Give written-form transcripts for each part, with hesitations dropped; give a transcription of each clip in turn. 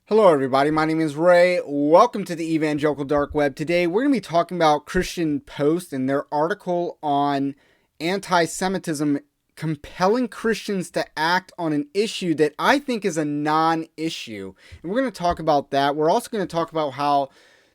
Hello everybody, my name is Ray. Welcome to the Evangelical Dark Web. Today we're going to be talking about Christian Post and their article on anti-Semitism compelling Christians to act on an issue that I think is a non-issue. And we're going to talk about that. We're also going to talk about how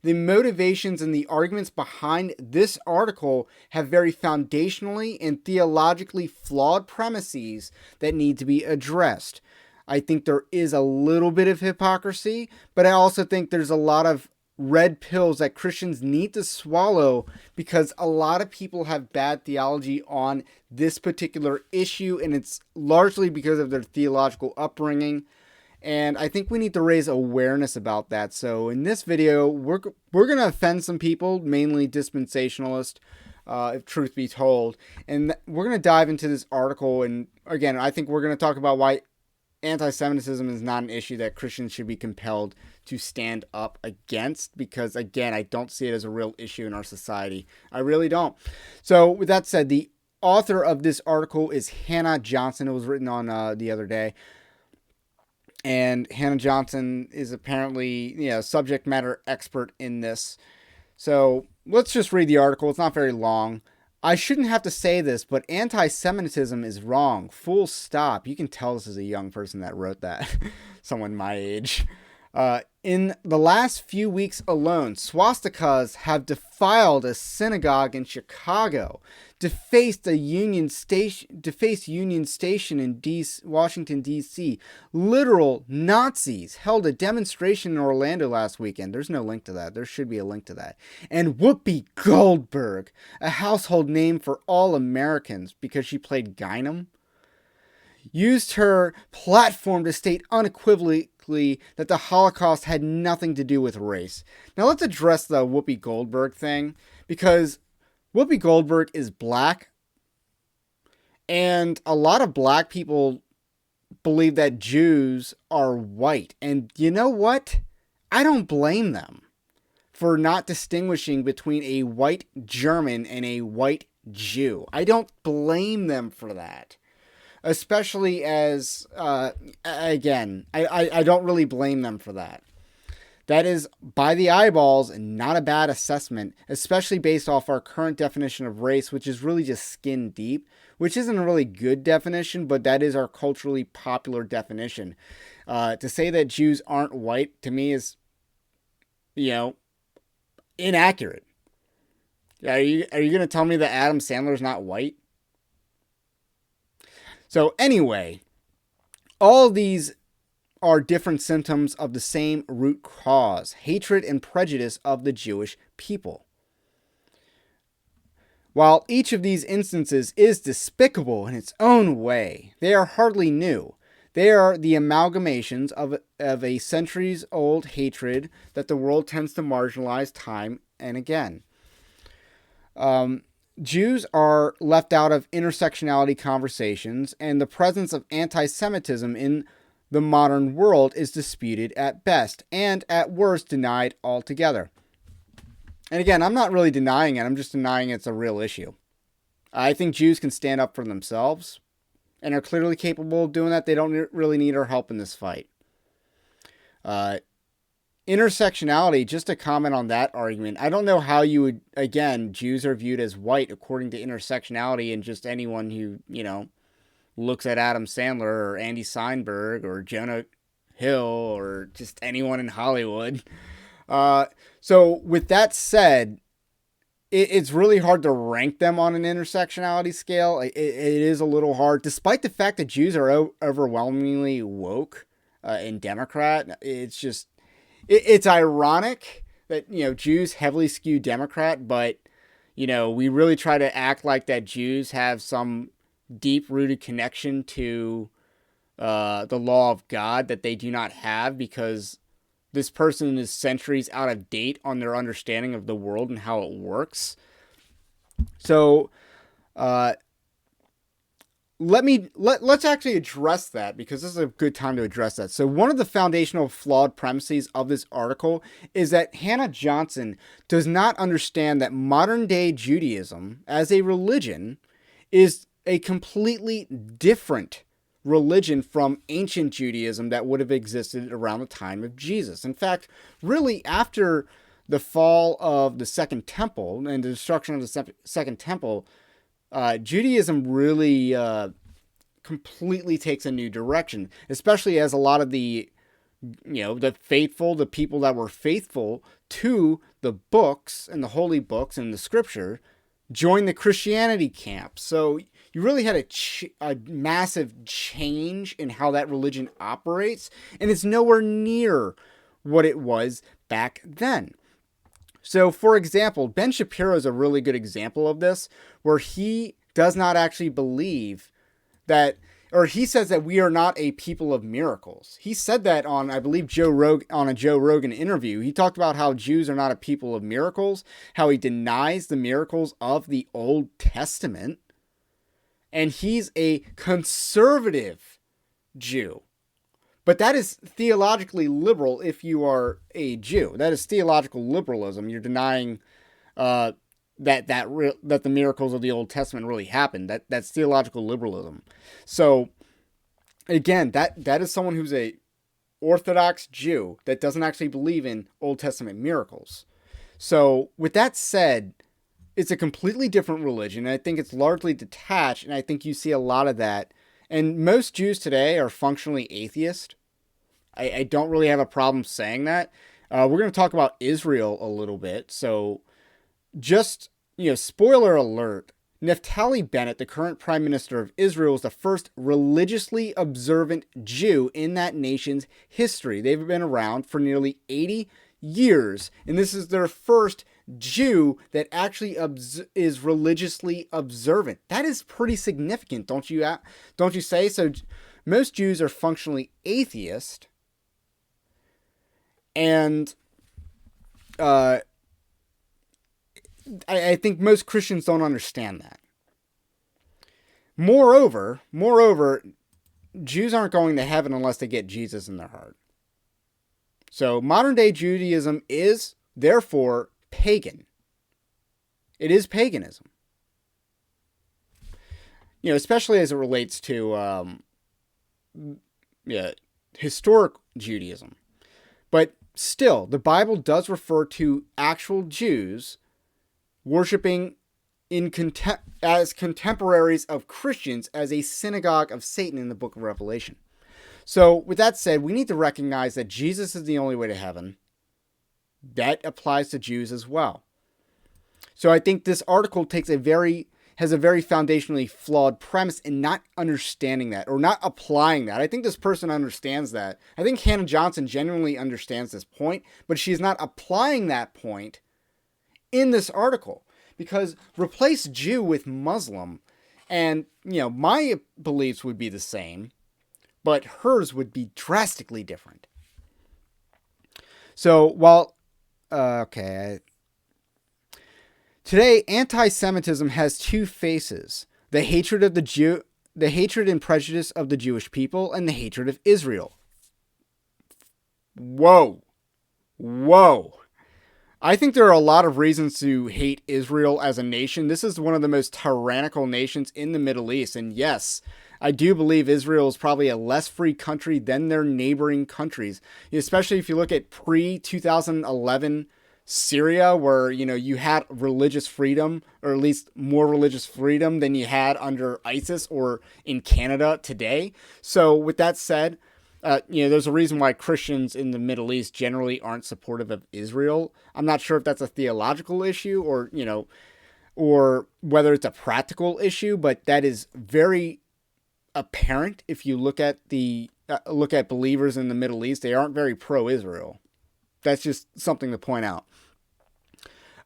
the motivations and the arguments behind this article have very foundationally and theologically flawed premises that need to be addressed. I think there is a little bit of hypocrisy, but I also think there's a lot of red pills that Christians need to swallow because a lot of people have bad theology on this particular issue, and it's largely because of their theological upbringing. And I think we need to raise awareness about that. So in this video, we're going to offend some people, mainly dispensationalists, if truth be told. And we're going to dive into this article. And again, I think we're going to talk about why anti-Semitism is not an issue that Christians should be compelled to stand up against, because again, I don't see it as a real issue in our society. I really don't. So with that said, the author of this article is Hannah Johnson. It was written on the other day. And Hannah Johnson is apparently, subject matter expert in this. So let's just read the article. It's not very long. I shouldn't have to say this, but anti-Semitism is wrong. Full stop. You can tell this is a young person that wrote that. Someone my age. In the last few weeks alone, swastikas have defiled a synagogue in Chicago, defaced Union Station in Washington, D.C. Literal Nazis held a demonstration in Orlando last weekend. There's no link to that. There should be a link to that. And Whoopi Goldberg, a household name for all Americans because she played Guinan, used her platform to state unequivocally that the Holocaust had nothing to do with race. Now let's address the Whoopi Goldberg thing, because Whoopi Goldberg is black, and a lot of black people believe that Jews are white. And you know what? I don't blame them for not distinguishing between a white German and a white Jew. I don't blame them for that. Especially as, again, I don't really blame them for that. That is, by the eyeballs, not a bad assessment, especially based off our current definition of race, which is really just skin deep, which isn't a really good definition, but that is our culturally popular definition. To say that Jews aren't white, to me, is, inaccurate. Are you going to tell me that Adam Sandler's not white? So anyway, all these are different symptoms of the same root cause: hatred and prejudice of the Jewish people. While each of these instances is despicable in its own way, they are hardly new. They are the amalgamations of a centuries-old hatred that the world tends to marginalize time and again. Jews are left out of intersectionality conversations, and the presence of anti-Semitism in the modern world is disputed at best, and at worst denied altogether. And again, I'm not really denying it, I'm just denying it's a real issue. I think Jews can stand up for themselves, and are clearly capable of doing that. They don't really need our help in this fight. Intersectionality, just to comment on that argument, I don't know how you would, again, Jews are viewed as white according to intersectionality, and just anyone who, looks at Adam Sandler or Andy Samberg or Jonah Hill or just anyone in Hollywood. So with that said, it's really hard to rank them on an intersectionality scale. It is a little hard, despite the fact that Jews are overwhelmingly woke and Democrat. It's ironic that, Jews heavily skew Democrat, but, we really try to act like that Jews have some deep-rooted connection to the law of God that they do not have, because this person is centuries out of date on their understanding of the world and how it works. So, let's actually address that, because this is a good time to address that. So one of the foundational flawed premises of this article is that Hannah Johnson does not understand that modern day Judaism as a religion is a completely different religion from ancient Judaism that would have existed around the time of Jesus. In fact, really after the fall of the Second Temple and the destruction of the Second Temple, Judaism really completely takes a new direction, especially as a lot of the the people that were faithful to the books and the holy books and the scripture joined the Christianity camp. So you really had a massive change in how that religion operates, and it's nowhere near what it was back then. So, for example, Ben Shapiro is a really good example of this, where he does not actually believe that, or he says that we are not a people of miracles. He said that on, I believe, on a Joe Rogan interview. He talked about how Jews are not a people of miracles, how he denies the miracles of the Old Testament, and he's a conservative Jew. But that is theologically liberal if you are a Jew. That is theological liberalism. You're denying that the miracles of the Old Testament really happened. That's theological liberalism. So again, that is someone who's a Orthodox Jew that doesn't actually believe in Old Testament miracles. So with that said, it's a completely different religion, and I think it's largely detached, and I think you see a lot of that. And most Jews today are functionally atheist. I don't really have a problem saying that. We're going to talk about Israel a little bit. So just, spoiler alert, Naftali Bennett, the current prime minister of Israel, is the first religiously observant Jew in that nation's history. They've been around for nearly 80 years, and this is their first Jew that actually is religiously observant. That is pretty significant, don't you say? So most Jews are functionally atheist, and I think most Christians don't understand that. Moreover, Jews aren't going to heaven unless they get Jesus in their heart. So modern day Judaism is therefore pagan. It is paganism. Especially as it relates to historic Judaism. But still, the Bible does refer to actual Jews worshiping as contemporaries of Christians as a synagogue of Satan in the book of Revelation. So with that said, we need to recognize that Jesus is the only way to heaven. That applies to Jews as well. So I think this article has a very foundationally flawed premise in not understanding that, or not applying that. I think this person understands that. I think Hannah Johnson genuinely understands this point, but she's not applying that point in this article. Because replace Jew with Muslim, and my beliefs would be the same, but hers would be drastically different. So while today, anti-Semitism has two faces: the hatred of the hatred and prejudice of the Jewish people, and the hatred of Israel. Whoa. I think there are a lot of reasons to hate Israel as a nation. This is one of the most tyrannical nations in the Middle East. And yes, I do believe Israel is probably a less free country than their neighboring countries, especially if you look at pre-2011 Syria, where, you had religious freedom, or at least more religious freedom than you had under ISIS or in Canada today. So with that said, there's a reason why Christians in the Middle East generally aren't supportive of Israel. I'm not sure if that's a theological issue or whether it's a practical issue, but that is very apparent if you look at believers in the Middle East. They aren't very pro-Israel. That's just something to point out.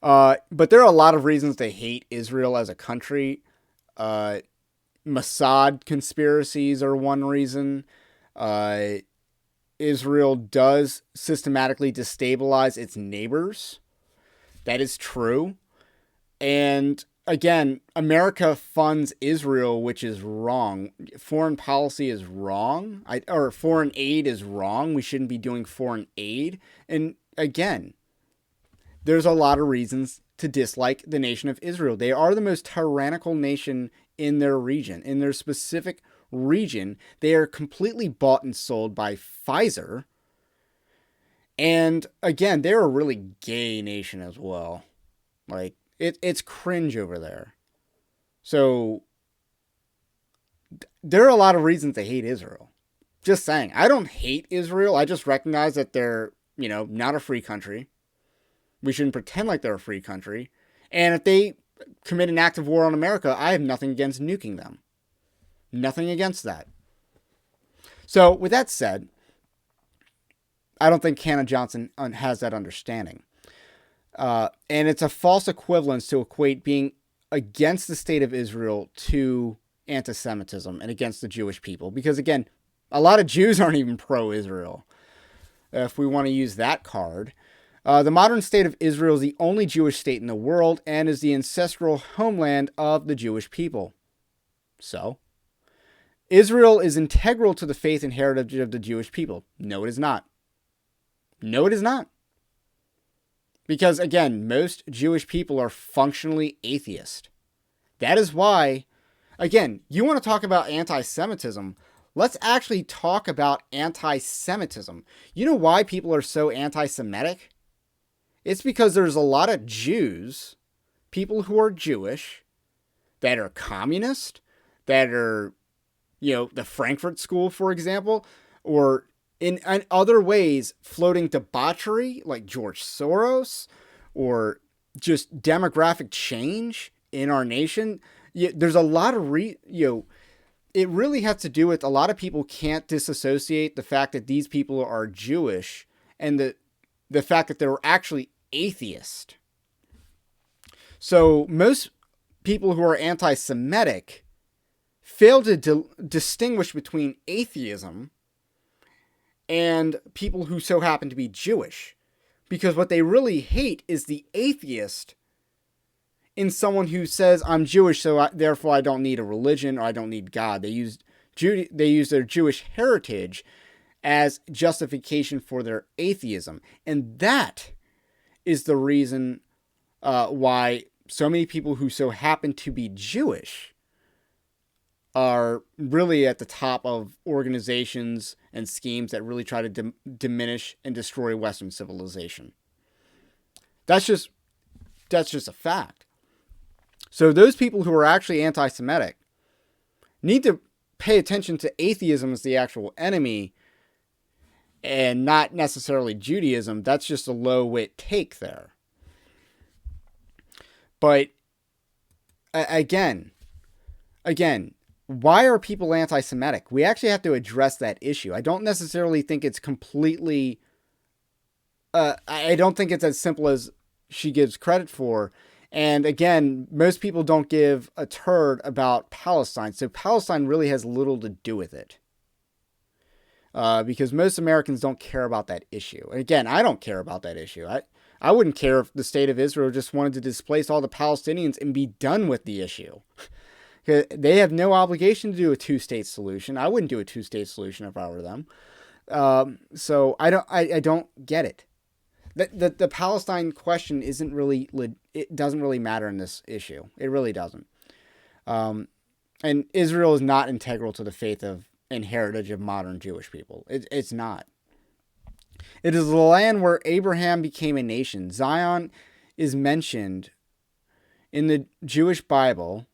But there are a lot of reasons to hate Israel as a country. Mossad conspiracies are one reason. Israel does systematically destabilize its neighbors. That is true. And again, America funds Israel, which is wrong. Foreign policy is wrong. Or foreign aid is wrong. We shouldn't be doing foreign aid. And again, there's a lot of reasons to dislike the nation of Israel. They are the most tyrannical nation in their region, in their specific region. They are completely bought and sold by Pfizer. And again, they're a really gay nation as well. Like, it's cringe over there. So there are a lot of reasons to hate Israel. Just saying. I don't hate Israel. I just recognize that they're, not a free country. We shouldn't pretend like they're a free country. And if they commit an act of war on America, I have nothing against nuking them. Nothing against that. So, with that said, I don't think Hannah Johnson has that understanding. And it's a false equivalence to equate being against the state of Israel to anti-Semitism and against the Jewish people. Because, again, a lot of Jews aren't even pro-Israel, if we want to use that card. The modern state of Israel is the only Jewish state in the world and is the ancestral homeland of the Jewish people. So, Israel is integral to the faith and heritage of the Jewish people. No, it is not. No, it is not. Because, again, most Jewish people are functionally atheist. That is why, again, you want to talk about anti-Semitism. Let's actually talk about anti-Semitism. You know why people are so anti-Semitic? It's because there's a lot of Jews, people who are Jewish, that are communist, that are, the Frankfurt School, for example, or in other ways floating debauchery like George Soros, or just demographic change in our nation. There's a lot of it really has to do with a lot of people can't disassociate the fact that these people are Jewish and the fact that they're actually atheist. So most people who are anti-Semitic fail to distinguish between atheism and people who so happen to be Jewish. Because what they really hate is the atheist in someone who says, I'm Jewish, so therefore I don't need a religion or I don't need God. They use their Jewish heritage as justification for their atheism. And that is the reason why so many people who so happen to be Jewish are really at the top of organizations and schemes that really try to diminish and destroy Western civilization. That's just a fact. So those people who are actually anti-Semitic need to pay attention to atheism as the actual enemy and not necessarily Judaism. That's just a low-wit take there. But again, why are people anti-Semitic? We actually have to address that issue. I don't necessarily think it's completely... I don't think it's as simple as she gives credit for. And again, most people don't give a turd about Palestine. So Palestine really has little to do with it. Because most Americans don't care about that issue. And again, I don't care about that issue. I wouldn't care if the state of Israel just wanted to displace all the Palestinians and be done with the issue. They have no obligation to do a two-state solution. I wouldn't do a two-state solution if I were them. So I don't get it. The Palestine question isn't really, it doesn't really matter in this issue. It really doesn't. And Israel is not integral to the faith of and heritage of modern Jewish people. It's not. It is the land where Abraham became a nation. Zion is mentioned in the Jewish Bible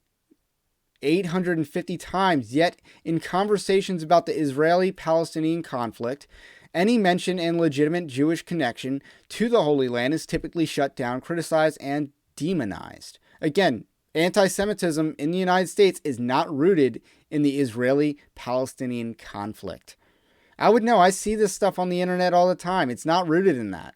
850 times, yet in conversations about the Israeli-Palestinian conflict, any mention and legitimate Jewish connection to the Holy Land is typically shut down, criticized, and demonized. Again, anti-Semitism in the United States is not rooted in the Israeli-Palestinian conflict. I would know. I see this stuff on the internet all the time. It's not rooted in that.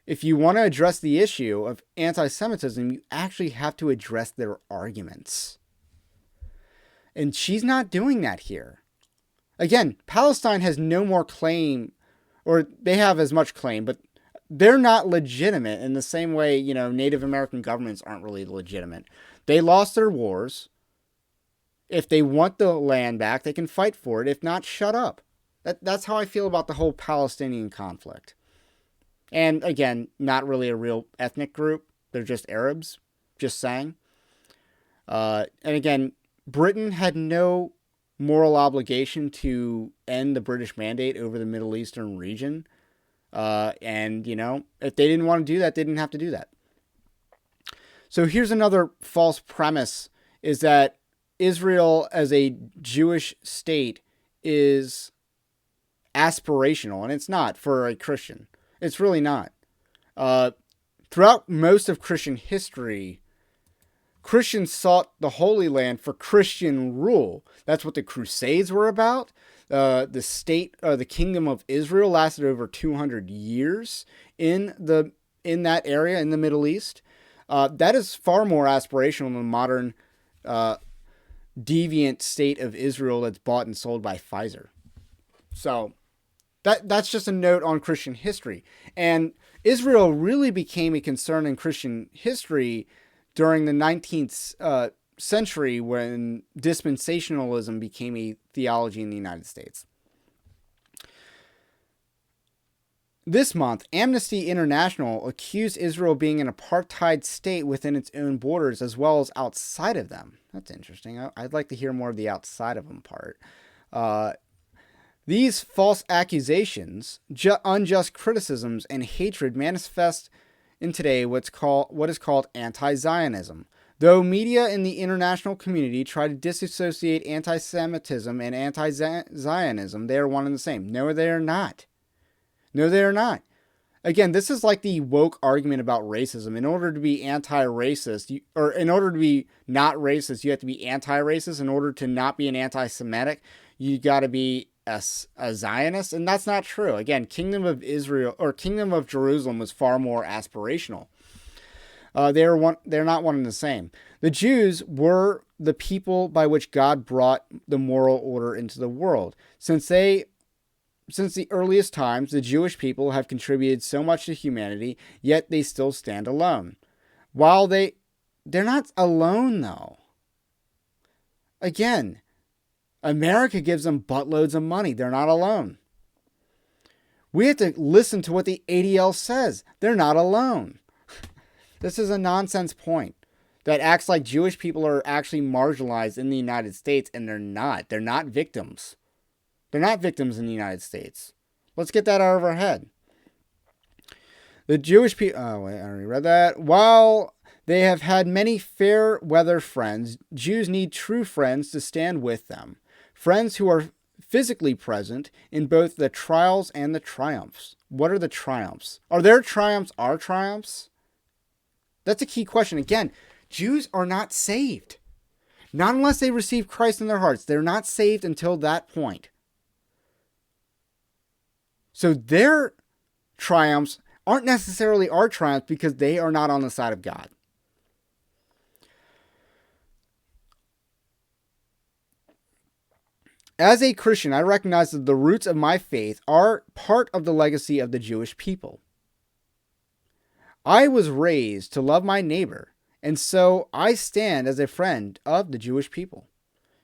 If you want to address the issue of anti-Semitism, you actually have to address their arguments. And she's not doing that here. Again, Palestine has no more claim, or they have as much claim, but they're not legitimate in the same way, Native American governments aren't really legitimate. They lost their wars. If they want the land back, they can fight for it. If not, shut up. That's how I feel about the whole Palestinian conflict. And again, not really a real ethnic group. They're just Arabs, just saying. And again, Britain had no moral obligation to end the British mandate over the Middle Eastern region. And, if they didn't want to do that, they didn't have to do that. So here's another false premise, is that Israel as a Jewish state is aspirational, and it's not for a Christian. It's really not. Throughout most of Christian history, Christians sought the Holy Land for Christian rule. That's what the Crusades were about. The kingdom of Israel lasted over 200 years in that area in the Middle East. That is far more aspirational than the modern deviant state of Israel that's bought and sold by Pfizer. So that's just a note on Christian history. And Israel really became a concern in Christian history during the 19th century, when dispensationalism became a theology in the United States. This month, Amnesty International accused Israel of being an apartheid state within its own borders as well as outside of them. That's interesting. I'd like to hear more of the outside of them part. These false accusations, unjust criticisms, and hatred manifest in today what is called anti-Zionism. Though media in the international community try to disassociate anti-Semitism and anti-Zionism, they are one and the same. No, they are not. No, they are not. Again, this is like the woke argument about racism. In order to be anti-racist, or in order to be not racist, you have to be anti-racist. In order to not be an anti-Semitic, you got to be a Zionist, and that's not true. Again, Kingdom of Israel or Kingdom of Jerusalem was far more aspirational. They're not one and the same. The Jews were the people by which God brought the moral order into the world. Since the earliest times, the Jewish people have contributed so much to humanity, yet they still stand alone. While they're not alone, though. Again, America gives them buttloads of money. They're not alone. We have to listen to what the ADL says. They're not alone. This is a nonsense point that acts like Jewish people are actually marginalized in the United States, and they're not. They're not victims. They're not victims in the United States. Let's get that out of our head. The Jewish people... Oh, wait, I already read that. While they have had many fair weather friends, Jews need true friends to stand with them. Friends who are physically present in both the trials and the triumphs. What are the triumphs? Are their triumphs our triumphs? That's a key question. Again, Jews are not saved. Not unless they receive Christ in their hearts. They're not saved until that point. So their triumphs aren't necessarily our triumphs because they are not on the side of God. As a Christian, I recognize that the roots of my faith are part of the legacy of the Jewish people. I was raised to love my neighbor, and so I stand as a friend of the Jewish people.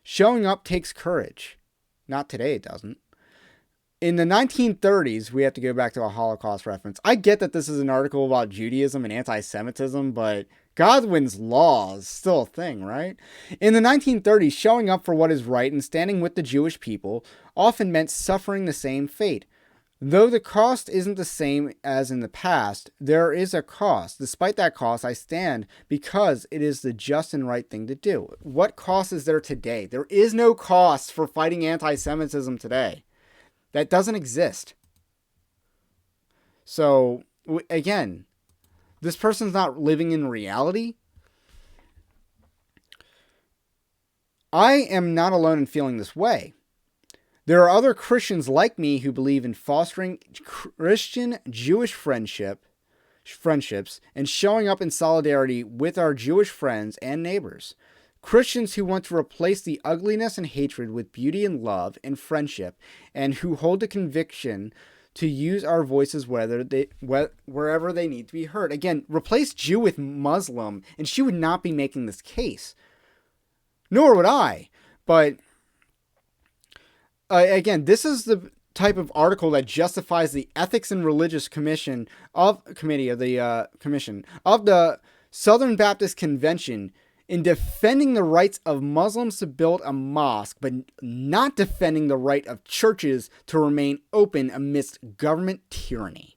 Showing up takes courage. Not today, it doesn't. In the 1930s, we have to go back to a Holocaust reference. I get that this is an article about Judaism and anti-Semitism, but Godwin's law is still a thing, right? In the 1930s, showing up for what is right and standing with the Jewish people often meant suffering the same fate. Though the cost isn't the same as in the past, there is a cost. Despite that cost, I stand because it is the just and right thing to do. What cost is there today? There is no cost for fighting anti-Semitism today. That doesn't exist. So, again, this person's not living in reality. I am not alone in feeling this way. There are other Christians like me who believe in fostering Christian-Jewish friendships and showing up in solidarity with our Jewish friends and neighbors. Christians who want to replace the ugliness and hatred with beauty and love and friendship, and who hold the conviction to use our voices wherever they need to be heard. Again, replace Jew with Muslim, and she would not be making this case. Nor would I. But again, this is the type of article that justifies the Ethics and Religious Committee of the Southern Baptist Convention in defending the rights of Muslims to build a mosque, but not defending the right of churches to remain open amidst government tyranny.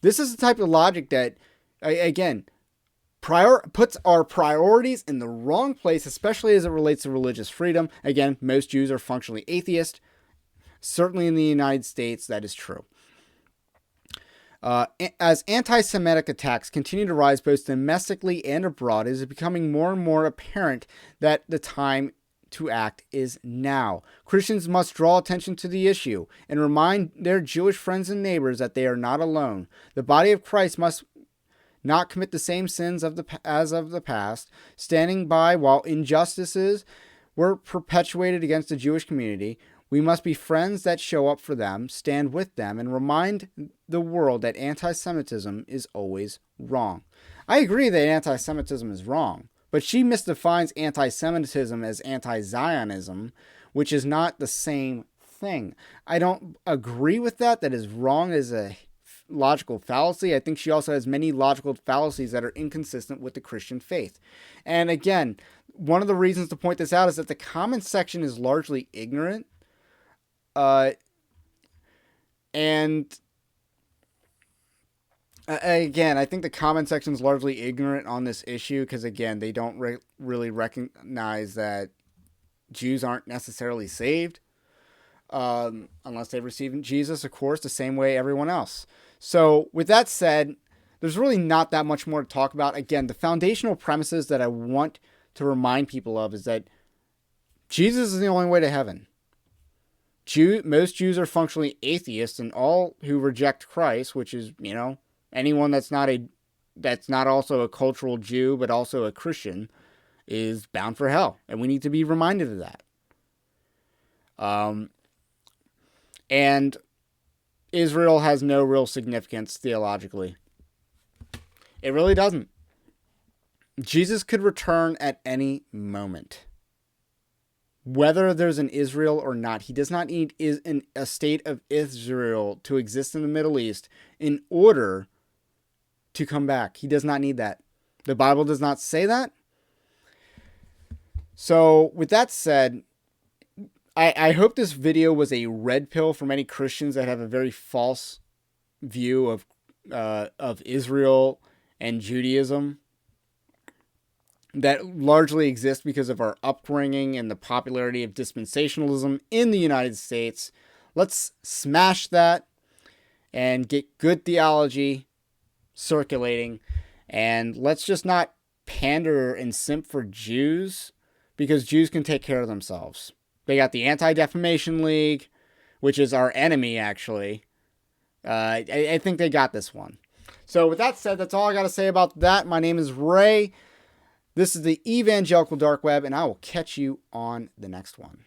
This is the type of logic that, again, puts our priorities in the wrong place, especially as it relates to religious freedom. Again, most Jews are functionally atheist. Certainly in the United States, that is true. As anti-Semitic attacks continue to rise both domestically and abroad, it is becoming more and more apparent that the time to act is now. Christians must draw attention to the issue and remind their Jewish friends and neighbors that they are not alone. The body of Christ must not commit the same sins as of the past, standing by while injustices were perpetuated against the Jewish community. We must be friends that show up for them, stand with them, and remind the world that anti-Semitism is always wrong. I agree that anti-Semitism is wrong, but she misdefines anti-Semitism as anti-Zionism, which is not the same thing. I don't agree with that. That is wrong as a logical fallacy. I think she also has many logical fallacies that are inconsistent with the Christian faith. And again, one of the reasons to point this out is that the comment section is largely ignorant. Again, I think the comment section is largely ignorant on this issue because, again, they don't really recognize that Jews aren't necessarily saved unless they've received Jesus, of course, the same way everyone else. So with that said, there's really not that much more to talk about. Again, the foundational premises that I want to remind people of is that Jesus is the only way to heaven. Most Jews are functionally atheists, and all who reject Christ, which is, anyone that's not also a cultural Jew, but also a Christian, is bound for hell. And we need to be reminded of that. And Israel has no real significance theologically. It really doesn't. Jesus could return at any moment. Whether there's an Israel or not, he does not need a state of Israel to exist in the Middle East in order to come back. He does not need that. The Bible does not say that. So with that said, I hope this video was a red pill for many Christians that have a very false view of Israel and Judaism that largely exists because of our upbringing and the popularity of dispensationalism in the United States. Let's smash that and get good theology circulating, and let's just not pander and simp for Jews, because Jews can take care of themselves. They got the Anti Defamation League, which is our enemy, actually. I think they got this one. So with that said, that's all I got to say about that. My name is Ray. This is the Evangelical Dark Web, and I will catch you on the next one.